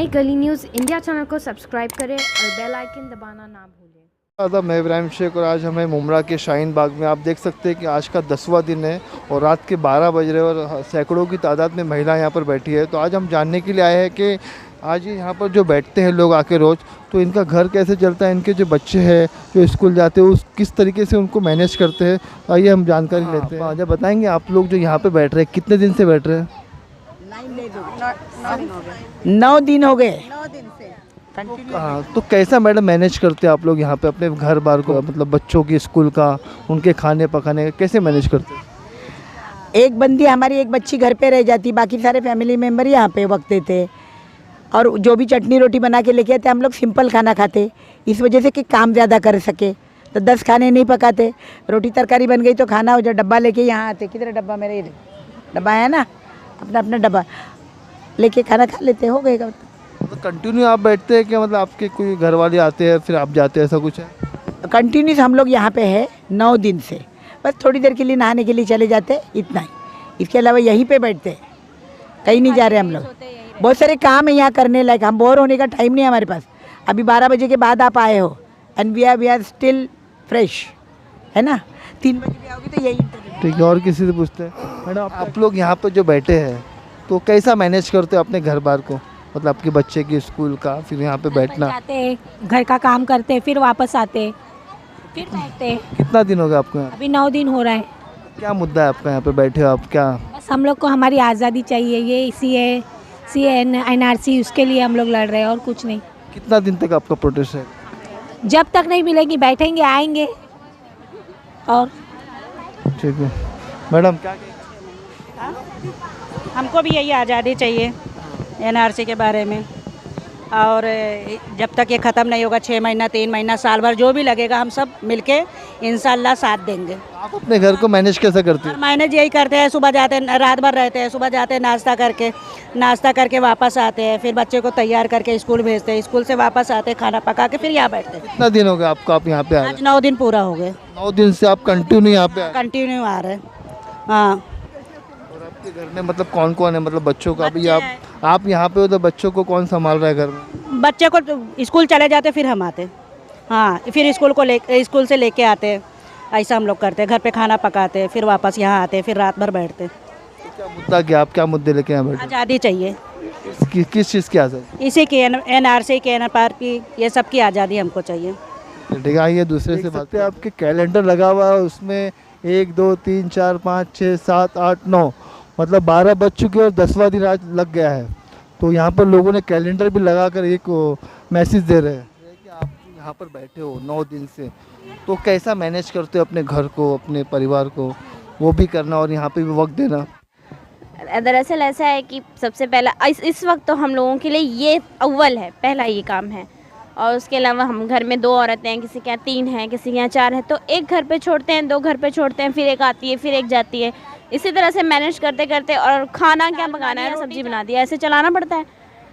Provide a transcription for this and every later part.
नई गली news India channel को सब्सक्राइब करें और बेल आइकन दबाना ना भूलें। मैं इब्राहिम शेख और आज हमें मुमरा के शाहीन बाग में आप देख सकते हैं कि आज का 10वां दिन है और रात के 12 बज रहे हैं और सैकड़ों की तादाद में महिला यहाँ पर बैठी है। तो आज हम जानने के लिए आए हैं कि आज यहाँ पर जो बैठते हैं लोग आके रोज़, तो इनका घर कैसे चलता है, इनके जो बच्चे हैं जो स्कूल जाते हैं उस किस तरीके से उनको मैनेज करते हैं। तो आइए हम जानकारी लेते हैं। अच्छा बताएँगे आप लोग जो यहाँ पर बैठ रहे हैं कितने दिन से बैठ रहे हैं? 9 दिन हो गए। हाँ, तो कैसा मैडम मैनेज करते हैं आप लोग यहाँ पे अपने घर बार को, मतलब बच्चों की स्कूल का, उनके खाने पकाने का कैसे मैनेज करते हैं? एक बंदी हमारी, एक बच्ची घर पे रह जाती, बाकी सारे फैमिली मेम्बर यहाँ पे वक्त देते और जो भी चटनी रोटी बना के लेके आते, हम लोग सिंपल खाना खाते इस वजह से कि काम ज़्यादा कर सके। तो 10 खाने नहीं पकाते, रोटी तरकारी बन गई तो खाना हो जाए, डब्बा लेके यहाँ आते। किधर डब्बा? मेरे डब्बा है ना, अपना अपना डब्बा लेके खाना खा लेते। हो गएगा। तो कंटिन्यू आप बैठते हैं क्या, मतलब आपके कोई घर वाले आते हैं फिर आप जाते हैं, ऐसा कुछ है? कंटिन्यूस हम लोग यहाँ पे है 9 दिन से, बस थोड़ी देर के लिए नहाने के लिए चले जाते, इतना ही। इसके अलावा यहीं पे बैठते हैं, कहीं नहीं जा रहे हम लोग। बहुत सारे काम है यहाँ करने लायक, हम बोर होने का टाइम नहीं है हमारे पास। अभी 12 बजे के बाद आप आए हो and we are still fresh, है ना। 3 बजे भी आओगे तो यही। ठीक है, और किसी से पूछते हैं। मैडम आप लोग यहाँ पर जो बैठे हैं तो कैसा मैनेज करते हो अपने घर बार को, मतलब आपके बच्चे की स्कूल का, फिर यहाँ पे बैठना? जाते हैं, घर का काम करते, फिर वापस आते, फिर बैठते। कितना दिन हो गया आपको यहाँ? अभी 9 दिन हो रहा है। क्या मुद्दा है आपका यहाँ पे बैठे हो आप? क्या बस हम लोग को हमारी आज़ादी चाहिए, ये CA NRC उसके लिए हम लोग लड़ रहे हैं और कुछ नहीं। कितना दिन तक आपका प्रोटेस्ट है? जब तक नहीं मिलेगी बैठेंगे, आएंगे। और ठीक है मैडम, क्या हमको भी यही आज़ादी चाहिए NRC के बारे में, और जब तक ये ख़त्म नहीं होगा, 6 महीना 3 महीना साल भर जो भी लगेगा, हम सब मिलके इंशाल्लाह साथ देंगे। आप अपने घर को मैनेज कैसे करते हैं? मैनेज यही करते हैं, सुबह जाते हैं, रात भर रहते हैं, सुबह जाते हैं नाश्ता करके वापस आते हैं, फिर बच्चे को तैयार करके स्कूल भेजते हैं, स्कूल से वापस आते हैं, खाना पका के फिर यहाँ बैठते हैं। कितना दिन हो गया आपको, आप यहाँ पे आ रहे? आज 9 दिन पूरा हो गए। 9 दिन से आप कंटिन्यू यहाँ पे कंटिन्यू आ रहे हैं। हाँ। और आपके घर में मतलब कौन कौन है, मतलब बच्चों का? अभी आप यहाँ पे हो तो बच्चों को कौन संभाल रहा है घर में? बच्चे को तो स्कूल चले जाते, फिर हम आते। हाँ, फिर स्कूल से लेके आते, ऐसा हम लोग करते। घर पे खाना पकाते, फिर वापस यहाँ आते, फिर रात भर बैठते। तो क्या मुद्दा, क्या आप क्या मुद्दे लेके यहाँ बैठे? आज़ादी चाहिए। किस चीज़ की आज़ादी? इसी की NRC की NRP, ये सब की आज़ादी हमको चाहिए। ठीक है, आइए दूसरे से बात करते हैं। आपके कैलेंडर लगा हुआ है, उसमें 1 2 3 4 5 6 7 8 9 मतलब 12 बज चुके और 10वां दिन आज लग गया है। तो यहाँ पर लोगों ने कैलेंडर भी लगाकर एक मैसेज दे रहे हैं कि आप यहाँ पर बैठे हो 9 दिन से, तो कैसा मैनेज करते हो अपने घर को, अपने परिवार को, वो भी करना और यहाँ पे भी वक्त देना? दरअसल ऐसा है कि सबसे पहला इस वक्त तो हम लोगों के लिए ये अव्वल है, पहला ये काम है। और उसके अलावा हम घर में 2 औरतें हैं, किसी के यहाँ 3 हैं, किसी के यहाँ 4 हैं, तो एक घर पे छोड़ते हैं, 2 घर पे छोड़ते हैं, फिर एक आती है, फिर एक जाती है। इसी तरह से मैनेज करते करते, और खाना क्या पकाना है, सब्जी बना दिया, ऐसे चलाना पड़ता है।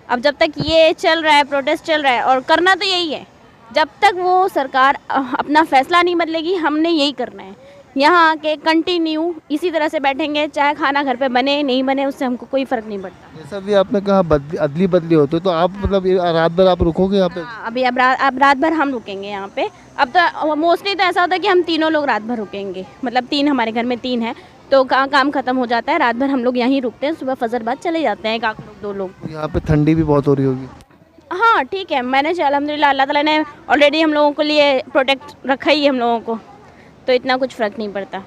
अब जब तक ये चल रहा है, प्रोटेस्ट चल रहा है, और करना तो यही है, जब तक वो सरकार अपना फैसला नहीं बदलेगी, हमने यही करना है। यहाँ आके कंटिन्यू इसी तरह से बैठेंगे, चाहे खाना घर पे बने नहीं बने, उससे हमको कोई फ़र्क नहीं पड़ता। जैसा भी आपने कहा अदली बदली होते, तो आप मतलब रात भर आप रुकोगे यहाँ पे? अभी अब रात भर हम रुकेंगे यहाँ पे। अब तो मोस्टली तो ऐसा होता है कि हम तीनों लोग रात भर रुकेंगे, मतलब 3 हमारे घर में 3 हैं, तो काम ख़त्म हो जाता है, रात भर हम लोग यहीं रुकते हैं, सुबह फजर बाद चले जाते हैं, 1 आध लोग 2 लोग। यहाँ पे ठंडी भी बहुत हो रही होगी? हाँ ठीक है, मैंने अल्हम्दुलिल्लाह अल्लाह ताला ने ऑलरेडी हम लोगों के लिए प्रोटेक्ट रखा ही है हम लोगों को, तो इतना कुछ फ़र्क नहीं पड़ता।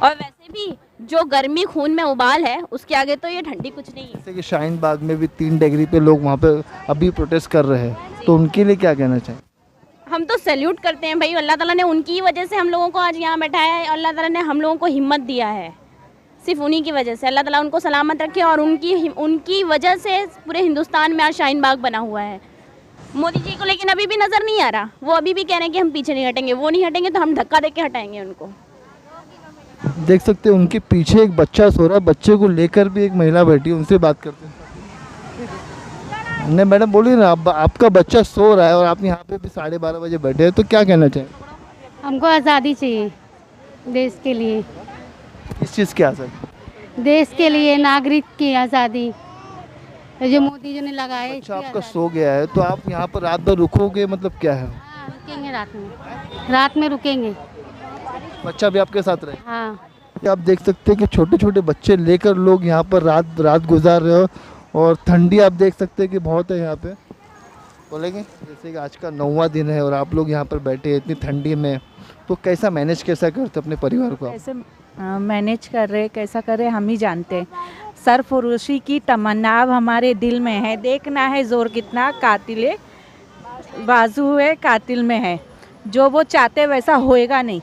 और वैसे भी जो गर्मी खून में उबाल है, उसके आगे तो ये ठंडी कुछ नहीं है। जैसे कि शाहीन बाग में भी 3 डिग्री पे लोग वहाँ पे अभी प्रोटेस्ट कर रहे हैं, तो उनके लिए क्या कहना चाहिए? हम तो सैल्यूट करते हैं भाई, अल्लाह ताला ने उनकी वजह से हम लोगों को आज यहाँ बैठाया है, अल्लाह ताला ने हम लोगों को हिम्मत दिया है, सिर्फ उन्हीं की वजह से। अल्लाह ताला उनको सलामत रखे, और उनकी वजह से पूरे हिंदुस्तान में आज शाहीन बाग बना हुआ है। मोदी जी को लेकिन अभी भी नज़र नहीं आ रहा, वो अभी भी कह रहे हैं कि हम पीछे नहीं हटेंगे, वो नहीं हटेंगे तो हम धक्का दे के हटाएंगे उनको। देख सकते हैं उनके पीछे एक बच्चा सो रहा है, बच्चे को लेकर भी एक महिला बैठी है, उनसे बात करते हैं। नहीं मैडम बोलिए ना, आपका बच्चा सो रहा है और आप यहाँ पे भी 12:30 बजे बैठे हैं, तो क्या कहना चाहिए? हमको आज़ादी चाहिए देश के लिए। किस चीज़ की आज़ादी? देश के लिए, नागरिक की आज़ादी, तो जो मोदी जी ने लगाए अच्छा, इसकी आपका आज़ादी। सो गया है तो आप यहाँ पर रात भर रुकोगे, मतलब क्या है? हाँ, रुकेंगे रात में रुकेंगे। बच्चा भी आपके साथ रहे? हाँ, आप देख सकते हैं कि छोटे छोटे बच्चे लेकर लोग यहाँ पर रात रात गुजार रहे हो, और ठंडी आप देख सकते हैं कि बहुत है यहाँ पे। बोलेंगे जैसे कि आज का 9वां दिन है और आप लोग यहाँ पर बैठे हैं इतनी ठंडी में, तो कैसा मैनेज कैसा करते अपने परिवार को आप? कैसे मैनेज कर रहे, कैसा कर रहे हम ही जानते हैं। सरफरोशी की तमन्ना अब हमारे दिल में है, देखना है जोर कितना कातिले बाजू है कातिल में है। जो वो चाहते वैसा होएगा नहीं।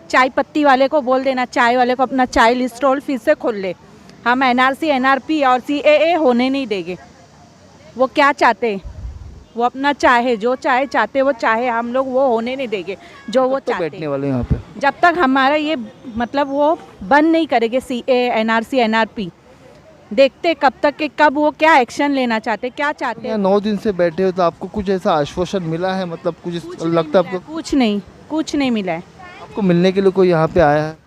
चाय पत्ती वाले को बोल देना, चाय वाले को अपना चाय स्टॉल फिर से खोल ले। हम एनआरसी एनआरपी और सीएए होने नहीं देंगे। वो क्या चाहते हैं वो अपना चाहे, जो चाहे चाहते वो चाहे, हम लोग वो होने नहीं देंगे जो वो तो चाहते बैठने हैं। वाले यहाँ पे जब तक हमारा ये मतलब वो बंद नहीं करेंगे सीए एनआरसी एनआरपी, देखते कब तक कि कब वो क्या एक्शन लेना चाहते, क्या चाहते यहाँ हैं। 9 दिन से बैठे हो तो आपको कुछ ऐसा आश्वासन मिला है, मतलब कुछ लगता है आपको? कुछ नहीं मिला है। आपको मिलने के लिए कोई यहाँ पे आया है?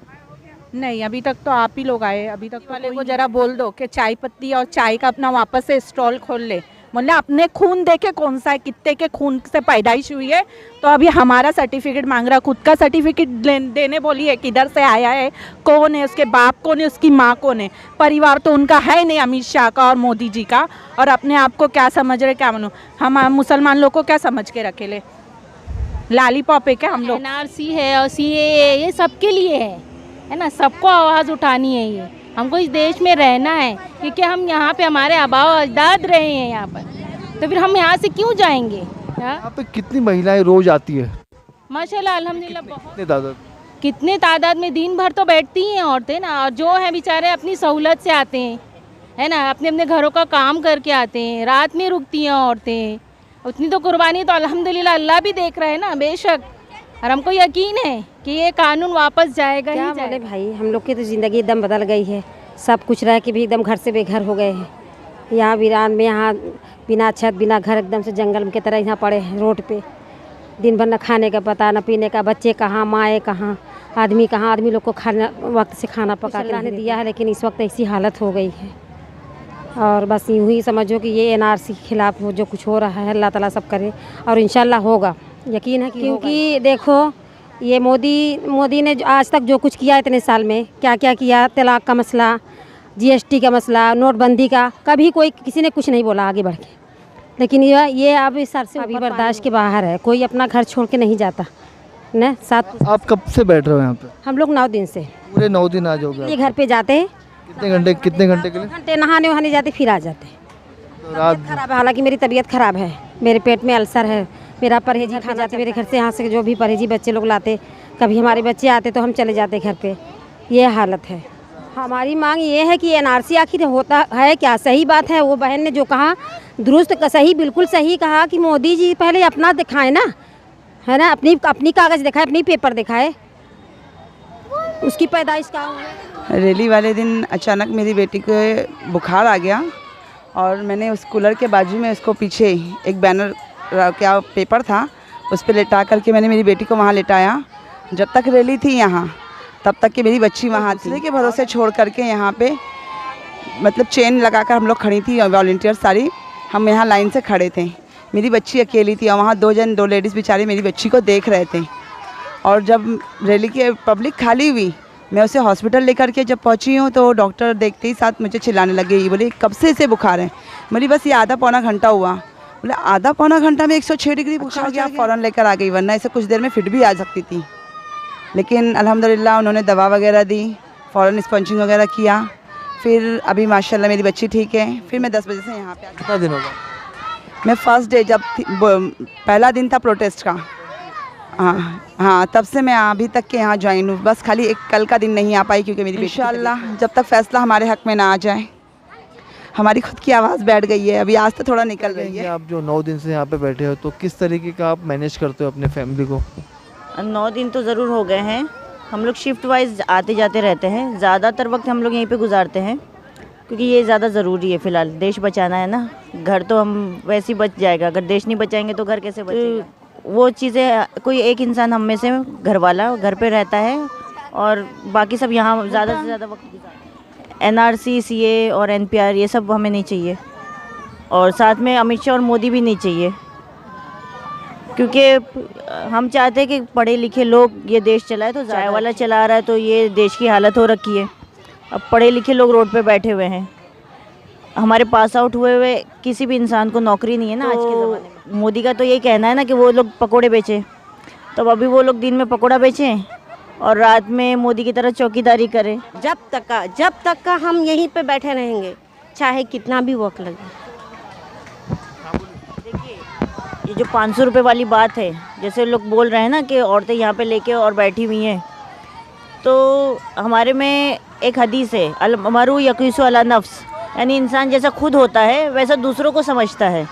नहीं, अभी तक तो आप ही लोग आए। अभी तक वाले को जरा बोल दो कि चाय पत्ती और चाय का अपना वापस से स्टॉल खोल ले। मतलब अपने खून देखे कौन सा है, कितने के खून से पैदाइश हुई है, तो अभी हमारा सर्टिफिकेट मांग रहा, खुद का सर्टिफिकेट देने बोली है, किधर से आया है, कौन है, उसके बाप कौन है, उसकी माँ कौन है। परिवार तो उनका है नहीं, अमित शाह का और मोदी जी का, और अपने आप को क्या समझ रहे, क्या मानो हम मुसलमान लोग को क्या समझ के रखे ले, लालीपॉप है क्या हम लोग? एनआरसी है और सीएए ये सबके लिए है ना, सबको आवाज़ उठानी है। ये हमको इस देश में रहना है, क्योंकि हम यहाँ पे हमारे आबाओ अजदाद रहे हैं यहाँ पर, तो फिर हम यहाँ से क्यों जाएंगे? हाँ? यहाँ पे कितनी महिलाएं रोज आती है? माशाल्लाह अल्हम्दुलिल्लाह बहुत। कितने दादा? कितने तादाद में दिन भर तो बैठती हैं औरतें ना, और जो है बेचारे अपनी सहूलत से आते हैं, है ना, अपने अपने घरों का काम करके आते हैं, रात में रुकती हैं औरतें। उतनी तो कुर्बानी तो अल्हम्दुलिल्लाह अल्लाह भी देख रहे हैं ना, बेशक। और हमको यकीन है कि ये कानून वापस जाएगा क्या ही बोले जाएगा। भाई, हम लोग की तो ज़िंदगी एकदम बदल गई है। सब कुछ रह के भी एकदम घर से बेघर हो गए हैं। यहाँ वीरान में, यहाँ बिना छत बिना घर एकदम से जंगल की तरह यहाँ पड़े हैं रोड पे। दिन भर न खाने का पता न पीने का, बच्चे कहाँ, माएँ कहाँ, आदमी कहाँ। आदमी लोग को खाना वक्त से खाना पका के नहीं दिया है, लेकिन इस वक्त ऐसी हालत हो गई है। और बस यूँ ही समझो कि ये एनआरसी के खिलाफ जो कुछ हो रहा है, अल्लाह ताला सब करे, और इंशाल्लाह होगा, यकीन है। क्योंकि देखो ये मोदी ने आज तक जो कुछ किया इतने साल में, क्या क्या किया, तलाक का मसला, जीएसटी का मसला, नोटबंदी का, कभी कोई किसी ने कुछ नहीं बोला आगे बढ़ के। लेकिन ये अब इस सर से अभी बर्दाश्त के बाहर है। कोई अपना घर छोड़ के नहीं जाता न साथ। आप कब से बैठ रहे हो यहाँ पे? हम लोग 9 दिन से पूरे 9 दिन आ जाओगे ये आप? घर पे जाते हैं, कितने घंटे के लिए? घंटे नहाने वहाने जाते फिर आ जाते हैं। तो रात खराब है, हालांकि मेरी तबीयत ख़राब है, मेरे पेट में अल्सर है, मेरा परहेजी खाना जाते मेरे घर से, यहाँ से जो भी परहेजी बच्चे लोग लाते, कभी हमारे बच्चे आते तो हम चले जाते घर पे। ये हालत है। हमारी मांग ये है कि एनआरसी आखिर होता है क्या? सही बात है, वो बहन ने जो कहा दुरुस्त सही, बिल्कुल सही कहा कि मोदी जी पहले अपना दिखाए ना, है ना, अपनी कागज़ दिखाए, अपनी पेपर दिखाए, उसकी पैदाइश कहाँ हुई। रैली वाले दिन अचानक मेरी बेटी को बुखार आ गया, और मैंने उस कूलर के बाजू में उसको पीछे एक बैनर क्या पेपर था, उस पर लेटा करके मैंने मेरी बेटी को वहाँ लेटाया। जब तक रैली थी यहाँ, तब तक कि मेरी बच्ची वहाँ थी। के भरोसे छोड़ करके यहाँ पे मतलब चेन लगाकर हम लोग खड़ी थी, वॉलंटियर सारी, हम यहाँ लाइन से खड़े थे। मेरी बच्ची अकेली थी और वहाँ दो लेडीज़ बेचारे मेरी बच्ची को देख रहे थे। और जब रैली की पब्लिक खाली हुई, मैं उसे हॉस्पिटल लेकर के जब पहुंची हूँ, तो डॉक्टर देखते ही साथ मुझे चिल्लाने लगे, ये बोले कब से इसे बुखार है? बोली बस ये आधा पौना घंटा हुआ। बोले आधा पौना घंटा में 106 डिग्री बुखार हो गया? फ़ौरन लेकर आ गई, वरना इसे कुछ देर में फिट भी आ सकती थी। लेकिन अल्हम्दुलिल्लाह उन्होंने दवा वगैरह दी, फ़ौरन स्पंजिंग वगैरह किया, फिर अभी माशाल्लाह मेरी बच्ची ठीक है। फिर मैं 10 बजे से यहाँ पे आ गई। कितना दिन होगा? मैं फर्स्ट डे जब पहला दिन था प्रोटेस्ट का, हाँ तब से मैं अभी तक के यहाँ ज्वाइन हूँ। बस खाली एक कल का दिन नहीं आ पाई, क्योंकि मेरी इंशाल्लाह जब तक फैसला हमारे हक़ में ना आ जाए, हमारी खुद की आवाज़ बैठ गई है, अभी आज तो थोड़ा निकल रही है। आप जो 9 दिन से यहाँ पे बैठे हो, तो किस तरीके का आप मैनेज करते हो अपने फैमिली को? 9 दिन तो ज़रूर हो गए हैं। हम लोग शिफ्ट वाइज आते जाते रहते हैं। ज़्यादातर वक्त हम लोग यहीं पे गुजारते हैं, क्योंकि ये ज़्यादा ज़रूरी है। फ़िलहाल देश बचाना है ना, घर तो हम वैसे ही बच जाएगा, अगर देश नहीं बचाएंगे तो घर कैसे बचेगा? वो चीज़ें कोई एक इंसान हम में से घर वाला घर पे रहता है, और बाकी सब यहाँ ज़्यादा से ज़्यादा वक्त गुजारते हैं। एनआरसी, सीए और एनपीआर ये सब हमें नहीं चाहिए। और साथ में अमित शाह और मोदी भी नहीं चाहिए, क्योंकि हम चाहते हैं कि पढ़े लिखे लोग ये देश चलाए। तो चाय वाला चला रहा है तो ये देश की हालत हो रखी है। अब पढ़े लिखे लोग रोड पे बैठे हुए हैं, हमारे पास आउट हुए हुए किसी भी इंसान को नौकरी नहीं है ना आज के ज़माने में। मोदी का तो यही कहना है ना कि वो लोग पकोड़े बेचें, तो अभी वो लोग दिन में पकोड़ा बेचें और रात में मोदी की तरह चौकीदारी करें। जब तक का हम यहीं पे बैठे रहेंगे, चाहे कितना भी वक्त लगे। ये जो 500 रुपये वाली बात है, जैसे लोग बोल रहे हैं ना कि औरतें यहाँ पे लेके और बैठी हुई हैं, तो हमारे में एक हदीस है, अल मरू यकीसु अला नफ्स, यानी इंसान जैसा खुद होता है वैसा दूसरों को समझता है।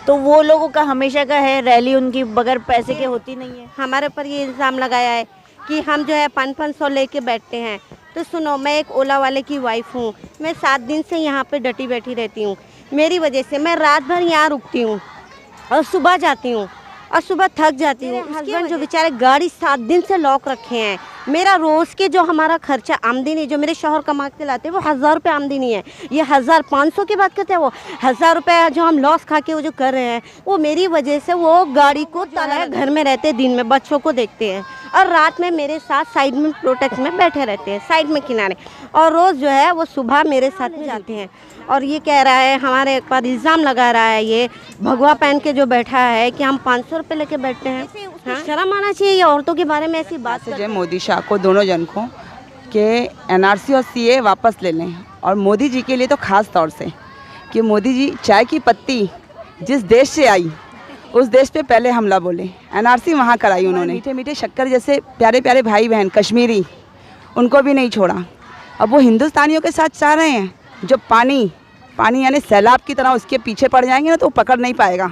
तो वो लोगों का हमेशा का है, रैली उनकी बगैर पैसे के होती नहीं है। हमारे ऊपर ये इल्ज़ाम लगाया है कि हम जो है 500 लेके बैठते हैं। तो सुनो, मैं एक ओला वाले की वाइफ हूँ, मैं 7 दिन से यहाँ पे डटी बैठी रहती हूँ। मेरी वजह से मैं रात भर यहाँ रुकती हूँ और सुबह जाती हूँ और सुबह थक जाती हूँ। हस्बैंड जो बेचारे गाड़ी 7 दिन से लॉक रखे हैं। मेरा रोज़ के जो हमारा खर्चा आमदनी जो मेरे शौहर कमा के लाते हैं वो 1000 रुपये आमदनी है। ये 1500 की बात करते हैं, वो 1000 रुपये जो हम लॉस खा के वो जो कर रहे हैं, वो मेरी वजह से वो गाड़ी को तला घर में रहते, दिन में बच्चों को देखते हैं और रात में मेरे साथ साइड में प्रोटेक्ट में बैठे रहते हैं, साइड में किनारे। और रोज़ जो है वो सुबह मेरे साथ में जाते हैं। और ये कह रहा है, हमारे पर इल्ज़ाम लगा रहा है, ये भगवा पहन के जो बैठा है कि हम 500 रुपये लेके बैठते हैं। हाँ? शर्म आना चाहिए ये औरतों के बारे में ऐसी बात। जय मोदी शाह को, दोनों जन को, कि NRC और CA वापस ले लें। और मोदी जी के लिए तो ख़ास तौर से कि मोदी जी चाय की पत्ती जिस देश से आई उस देश पे पहले हमला बोले। NRC वहाँ कराई उन्होंने। मीठे मीठे शक्कर जैसे प्यारे प्यारे भाई बहन कश्मीरी, उनको भी नहीं छोड़ा। अब वो हिंदुस्तानियों के साथ चाह रहे हैं जो पानी यानी सैलाब की तरह उसके पीछे पड़ जाएंगे ना, तो वो पकड़ नहीं पाएगा,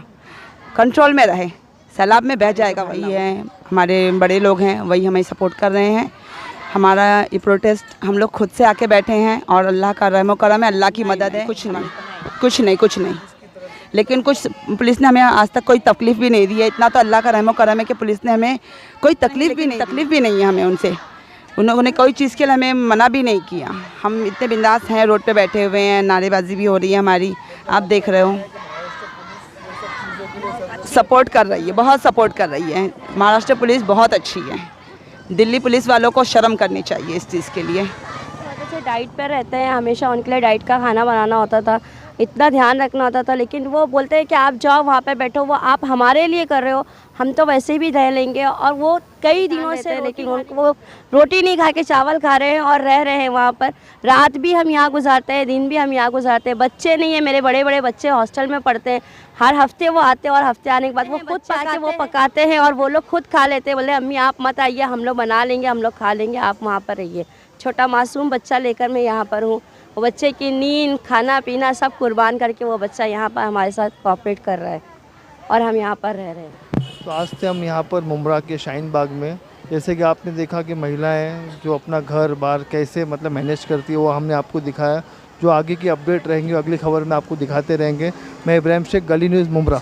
कंट्रोल में रहे, सैलाब में बह जाएगा। वही है, हमारे बड़े लोग हैं, वही हमें सपोर्ट कर रहे हैं। हमारा ये प्रोटेस्ट हम लोग खुद से आके बैठे हैं और अल्लाह का रहमो करम है, अल्लाह की मदद है। कुछ नहीं। लेकिन कुछ पुलिस ने हमें आज तक कोई तकलीफ़ भी नहीं दी है। इतना तो अल्लाह का रहमो करम है कि पुलिस ने हमें कोई तकलीफ़ भी नहीं है हमें उनसे। उन्होंने कोई चीज़ के लिए हमें मना भी नहीं किया। हम इतने बिंदास हैं, रोड पे बैठे हुए हैं, नारेबाजी भी हो रही है हमारी, आप देख रहे हो। सपोर्ट कर रही है, बहुत सपोर्ट कर रही है। महाराष्ट्र पुलिस बहुत अच्छी है। दिल्ली पुलिस वालों को शर्म करनी चाहिए इस चीज़ के लिए। जैसे डाइट पर रहते हैं, हमेशा उनके लिए डाइट का खाना बनाना होता था, इतना ध्यान रखना होता था। लेकिन वो बोलते हैं कि आप जाओ वहाँ पे बैठो, वो आप हमारे लिए कर रहे हो, हम तो वैसे भी रह लेंगे। और वो कई दिनों से, लेकिन उनको वो रोटी नहीं खा के चावल खा रहे हैं और रह रहे हैं वहाँ पर। रात भी हम यहाँ गुजारते हैं, दिन भी हम यहाँ गुजारते हैं। बच्चे नहीं है, मेरे बड़े बड़े बच्चे हॉस्टल में पढ़ते हैं। हर हफ्ते वो आते हैं और हफ्ते आने के बाद वो खुद पकाते हैं और वो लोग खुद खा लेते हैं। बोले अम्मी आप मत आइए, हम लोग बना लेंगे, हम लोग खा लेंगे, आप वहाँ पर रहिए। छोटा मासूम बच्चा लेकर मैं यहाँ पर हूँ। वो बच्चे की नींद, खाना पीना सब कुर्बान करके वो बच्चा यहाँ पर हमारे साथ कोऑपरेट कर रहा है और हम यहाँ पर रह रहे हैं। तो आज से हम यहाँ पर मुमरा के शाहीन बाग में, जैसे कि आपने देखा कि महिलाएं जो अपना घर बार कैसे मतलब मैनेज करती है, वो हमने आपको दिखाया। जो आगे की अपडेट रहेंगे अगली खबर में आपको दिखाते रहेंगे। मैं इब्राहिम शेख, गली न्यूज़, मुमरा।